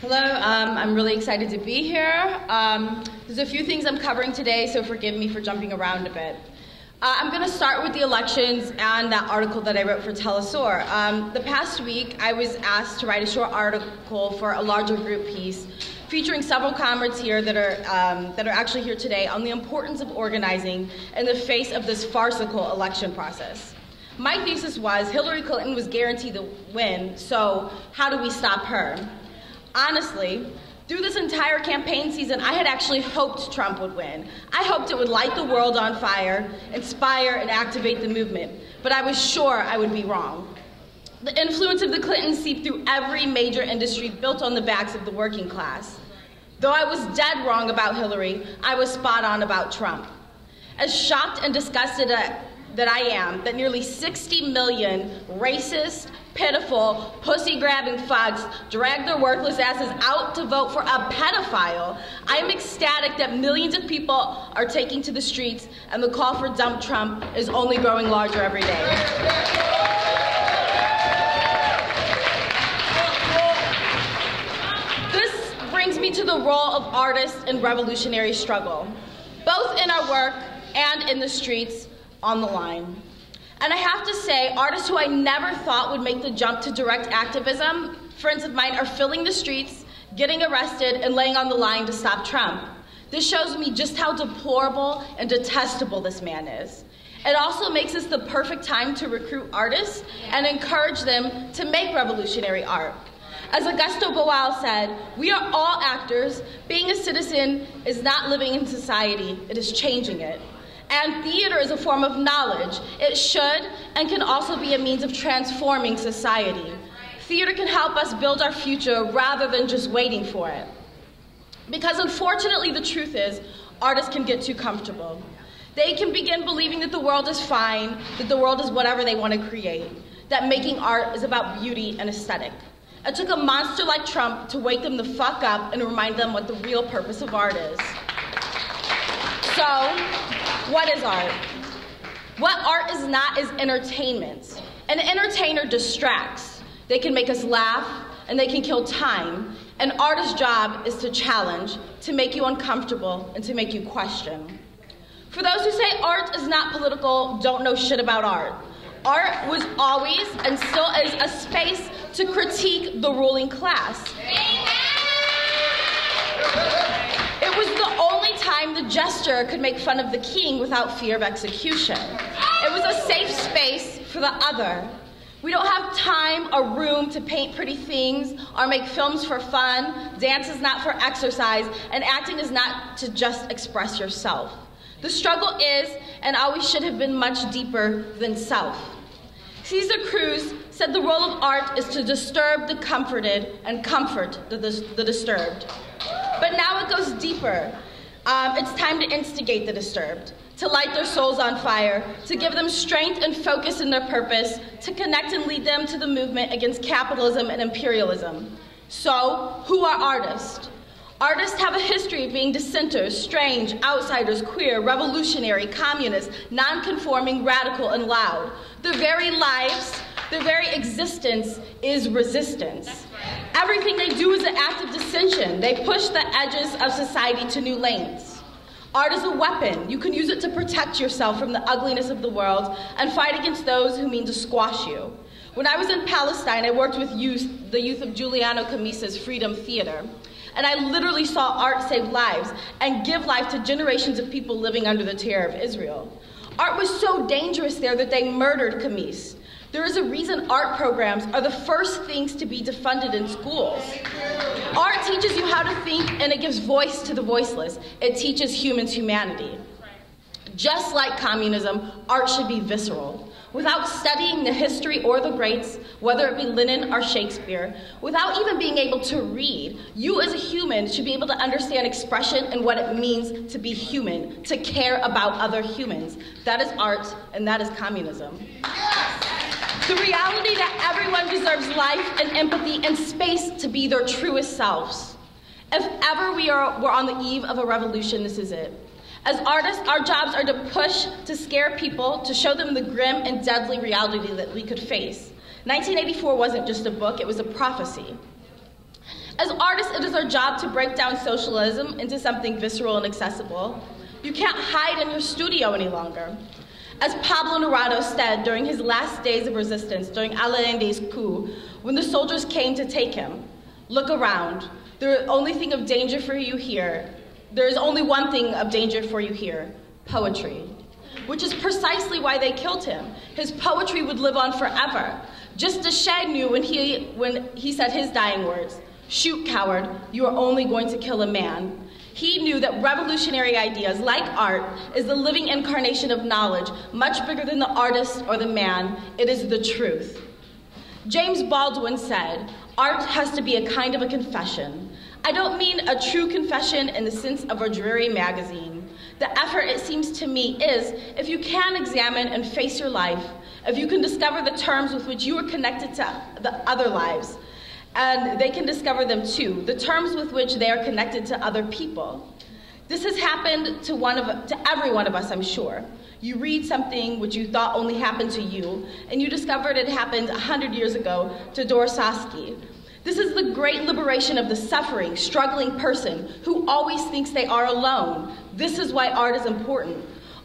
Hello, I'm really excited to be here. There's a few things I'm covering today, so forgive me for jumping around a bit. I'm going to start with the elections and that article that I wrote for Telesur. The past week, I was asked to write a short article for a larger group piece featuring several comrades here that are actually here today on the importance of organizing in the face of this farcical election process. My thesis was Hillary Clinton was guaranteed to win, so how do we stop her? Honestly, through this entire campaign season, I had actually hoped Trump would win. I hoped it would light the world on fire, inspire and activate the movement, but I was sure I would be wrong. The influence of the Clintons seeped through every major industry built on the backs of the working class. Though I was dead wrong about Hillary, I was spot on about Trump. As shocked and disgusted that I am that nearly 60 million racist, pitiful, pussy-grabbing fucks drag their worthless asses out to vote for a pedophile, I am ecstatic that millions of people are taking to the streets and the call for dump Trump is only growing larger every day. This brings me to the role of artists in revolutionary struggle, both in our work and in the streets on the line. And I have to say, artists who I never thought would make the jump to direct activism, friends of mine, are filling the streets, getting arrested, and laying on the line to stop Trump. This shows me just how deplorable and detestable this man is. It also makes this the perfect time to recruit artists and encourage them to make revolutionary art. As Augusto Boal said, we are all actors. Being a citizen is not living in society, it is changing it. And theater is a form of knowledge. It should and can also be a means of transforming society. Theater can help us build our future rather than just waiting for it. Because unfortunately, the truth is, artists can get too comfortable. They can begin believing that the world is fine, that the world is whatever they want to create, that making art is about beauty and aesthetic. It took a monster like Trump to wake them the fuck up and remind them what the real purpose of art is. So, what is art? What art is not is entertainment. An entertainer distracts. They can make us laugh, and they can kill time. An artist's job is to challenge, to make you uncomfortable, and to make you question. For those who say art is not political, don't know shit about art. Art was always, and still is, a space to critique the ruling class. It was the only time the jester could make fun of the king without fear of execution. It was a safe space for the other. We don't have time or room to paint pretty things or make films for fun. Dance is not for exercise, and acting is not to just express yourself. The struggle is, and always should have been, much deeper than self. Cesar Cruz said the role of art is to disturb the comforted and comfort the disturbed. But now it goes deeper. It's time to instigate the disturbed, to light their souls on fire, to give them strength and focus in their purpose, to connect and lead them to the movement against capitalism and imperialism. So, who are artists? Artists have a history of being dissenters, strange, outsiders, queer, revolutionary, communist, non-conforming, radical, and loud. Their very lives, their very existence is resistance. Everything they do is an act of dissension. They push the edges of society to new lanes. Art is a weapon. You can use it to protect yourself from the ugliness of the world and fight against those who mean to squash you. When I was in Palestine, I worked with the youth of Giuliano Camisa's Freedom Theater. And I literally saw art save lives and give life to generations of people living under the terror of Israel. Art was so dangerous there that they murdered Camis. There is a reason art programs are the first things to be defunded in schools. Art teaches you how to think, and it gives voice to the voiceless. It teaches humans humanity. Just like communism, art should be visceral. Without studying the history or the greats, whether it be Lenin or Shakespeare, without even being able to read, you as a human should be able to understand expression and what it means to be human, to care about other humans. That is art, and that is communism. The reality that everyone deserves life and empathy and space to be their truest selves. If ever we're on the eve of a revolution, this is it. As artists, our jobs are to push, to scare people, to show them the grim and deadly reality that we could face. 1984 wasn't just a book, it was a prophecy. As artists, it is our job to break down socialism into something visceral and accessible. You can't hide in your studio any longer. As Pablo Neruda said during his last days of resistance, during Allende's coup, when the soldiers came to take him, look around. There is only thing of danger for you here. There is only one thing of danger for you here, poetry. Which is precisely why they killed him. His poetry would live on forever. Just as Che knew when he said his dying words, "Shoot, coward, you are only going to kill a man." He knew that revolutionary ideas, like art, is the living incarnation of knowledge, much bigger than the artist or the man. It is the truth. James Baldwin said, "Art has to be a kind of a confession." I don't mean a true confession in the sense of a dreary magazine. The effort, it seems to me, is if you can examine and face your life, if you can discover the terms with which you are connected to the other lives, and they can discover them too, the terms with which they are connected to other people. This has happened to every one of us, I'm sure. You read something which you thought only happened to you, and you discovered it happened 100 years ago to Dostoevsky. This is the great liberation of the suffering, struggling person who always thinks they are alone. This is why art is important.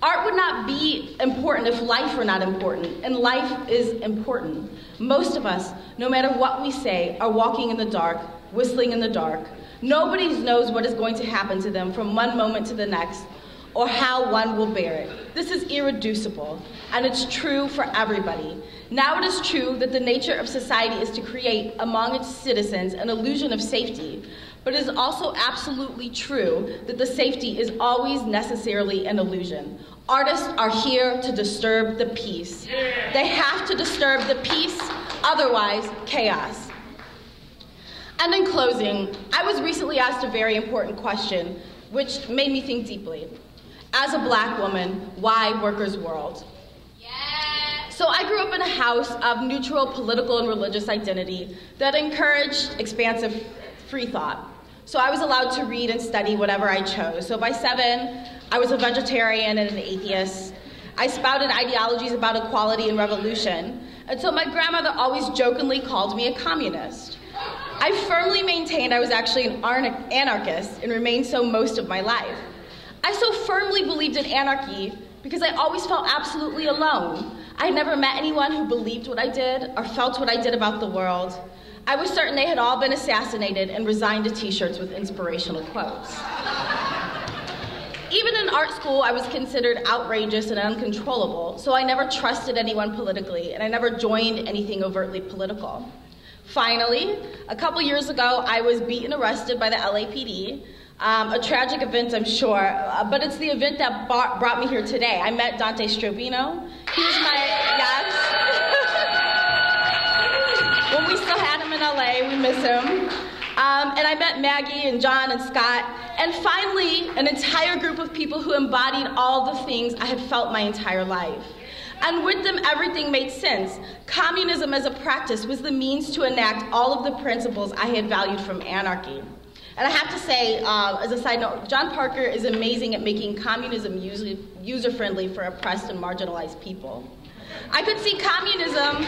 Art would not be important if life were not important, and life is important. Most of us, no matter what we say, are walking in the dark, whistling in the dark. Nobody knows what is going to happen to them from one moment to the next, or how one will bear it. This is irreducible, and it's true for everybody. Now it is true that the nature of society is to create among its citizens an illusion of safety, but it is also absolutely true that the safety is always necessarily an illusion. Artists are here to disturb the peace. They have to disturb the peace, otherwise chaos. And in closing, I was recently asked a very important question, which made me think deeply. As a Black woman, why workers' world? So I grew up in a house of neutral political and religious identity that encouraged expansive free thought. So I was allowed to read and study whatever I chose. So by 7, I was a vegetarian and an atheist. I spouted ideologies about equality and revolution until my grandmother always jokingly called me a communist. I firmly maintained I was actually an anarchist and remained so most of my life. I so firmly believed in anarchy because I always felt absolutely alone. I had never met anyone who believed what I did or felt what I did about the world. I was certain they had all been assassinated and resigned to t-shirts with inspirational quotes. Even in art school, I was considered outrageous and uncontrollable, so I never trusted anyone politically, and I never joined anything overtly political. Finally, a couple years ago, I was beaten and arrested by the LAPD. A tragic event, I'm sure, but it's the event that brought me here today. I met Dante Strobino. He was my, yes. When we still had him in LA, we miss him. And I met Maggie and John and Scott, and finally, an entire group of people who embodied all the things I had felt my entire life. And with them, everything made sense. Communism as a practice was the means to enact all of the principles I had valued from anarchy. And I have to say, as a side note, John Parker is amazing at making communism user-friendly for oppressed and marginalized people. I could see communism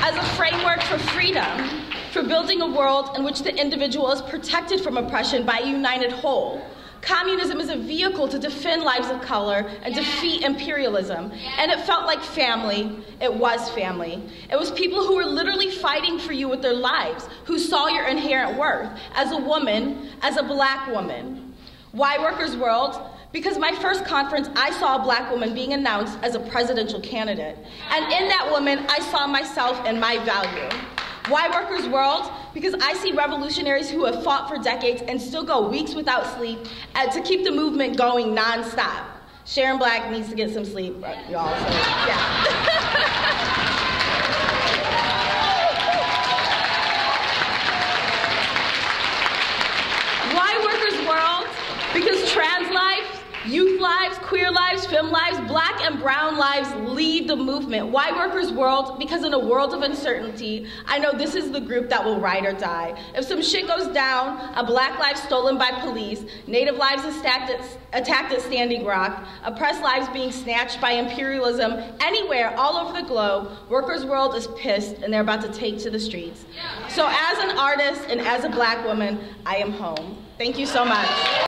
as a framework for freedom, for building a world in which the individual is protected from oppression by a united whole. Communism is a vehicle to defend lives of color and defeat imperialism. And it felt like family. It was family. It was people who were literally fighting for you with their lives, who saw your inherent worth as a woman, as a Black woman. Why Workers' World? Because my first conference, I saw a Black woman being announced as a presidential candidate. And in that woman, I saw myself and my value. Why Workers' World? Because I see revolutionaries who have fought for decades and still go weeks without sleep to keep the movement going nonstop. Sharon Black needs to get some sleep, y'all, so yeah. Why Workers' World? Because trans lives, youth lives, queer lives, femme lives, Black and brown lives lead the movement. Why Workers' World? Because in a world of uncertainty, I know this is the group that will ride or die. If some shit goes down, a Black life stolen by police, Native lives attacked at Standing Rock, oppressed lives being snatched by imperialism, anywhere, all over the globe, Workers' World is pissed and they're about to take to the streets. So as an artist, artist and as a Black woman, I am home. Thank you so much.